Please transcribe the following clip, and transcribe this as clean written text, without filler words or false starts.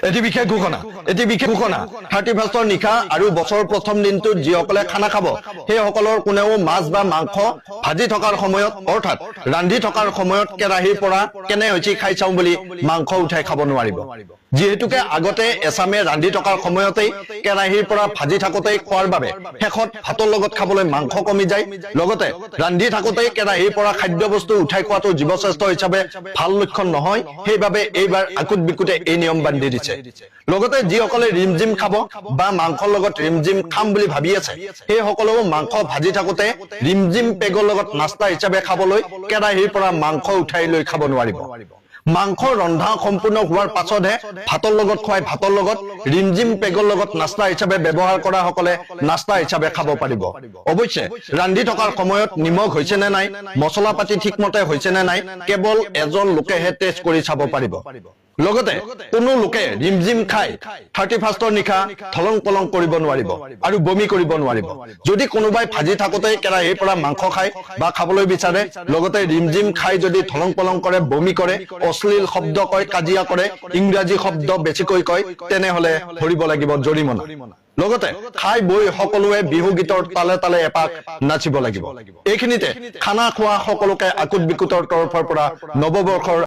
এটি বিশেষ ঘোষণা 31ৰ নিশা আৰু বছৰৰ প্ৰথম দিনটোত যিসকলে খানা খাব সেইসকলৰ কোনেও মাছ বা মাংস ভাজি থকাৰ সময়ত অৰ্থাৎ ৰান্ধি থকাৰ সময়ত কেৰাহীৰ পৰা কেনে হৈছে খাই চাওঁ বুলি মাংস উঠাই খাব নোৱাৰিব যেহেতুকে আগতে এছামে ৰান্ধি থকাৰ সময়তেই কেৰাহীৰ পৰা ভাজি থাকোতেই খোৱাৰ বাবে শেষত ভাতৰ লগত খাবলৈ মাংস কমি যায় লগতে ৰান্ধি থাকোতেই কেৰাহীৰ পৰা খাদ্যবস্তু উঠাই খোৱাটো জীৱশ্ৰেষ্ঠ হিচাপে ভাল লক্ষণ নহয় সেইবাবে এইবাৰ আকুট বিকুটে এই নিয়ম বান্ধি দিছে লগতে যিসকলে ৰিমজিম খাব বা মাংসৰ লগত ৰিমজিম খাম বুলি ভাবি আছে সেই সকলেও মাংস ভাজি থাকোতে ৰিমজিম পেগৰ লগত নাস্তা হিচাপে খাবলৈ কেৰাহীৰ পৰা মাংস উঠাই লৈ খাব নোৱাৰিব মাংস ৰন্ধা সম্পূৰ্ণ হোৱাৰ পাছতহে ভাতৰ লগত খুৱাই ভাতৰ লগত ৰিমজিম পেগৰ লগত নাস্তা হিচাপে ব্যৱহাৰ কৰা সকলে নাস্তা হিচাপে খাব পাৰিব অৱশ্যে ৰান্ধি থকাৰ সময়ত নিমখ হৈছে নে নাই মছলা পাতি ঠিকমতে হৈছে নে নাই কেৱল এজন লোকেহে টেষ্ট কৰি চাব পাৰিব লগতে কোনো লোকে ৰিমজিম খাই 31ৰ নিশা থলং পলং কৰিব নোৱাৰিব আৰু বমি কৰিব নোৱাৰিব যদি কোনোবাই ভাজি থাকোতে কেৰাহীৰ পৰা মাংস খায় বা খাবলৈ বিচাৰে লগতে ৰিমজিম খাই যদি থলং পলং কৰে বমি কৰে অশ্লীল শব্দ কয় কাজিয়া কৰে ইংৰাজী শব্দ বেছিকৈ কয় তেনেহলে ভৰিব লাগিব জৰিমনা লগতে খাই বৈ সকলোৱে বিহু গীতৰ তালে তালে এপাক নাচিব লাগিব এইখিনিতে খানা খোৱা সকলোকে আকুট বিকুটৰ তৰফৰ পৰা নৱবৰ্ষৰ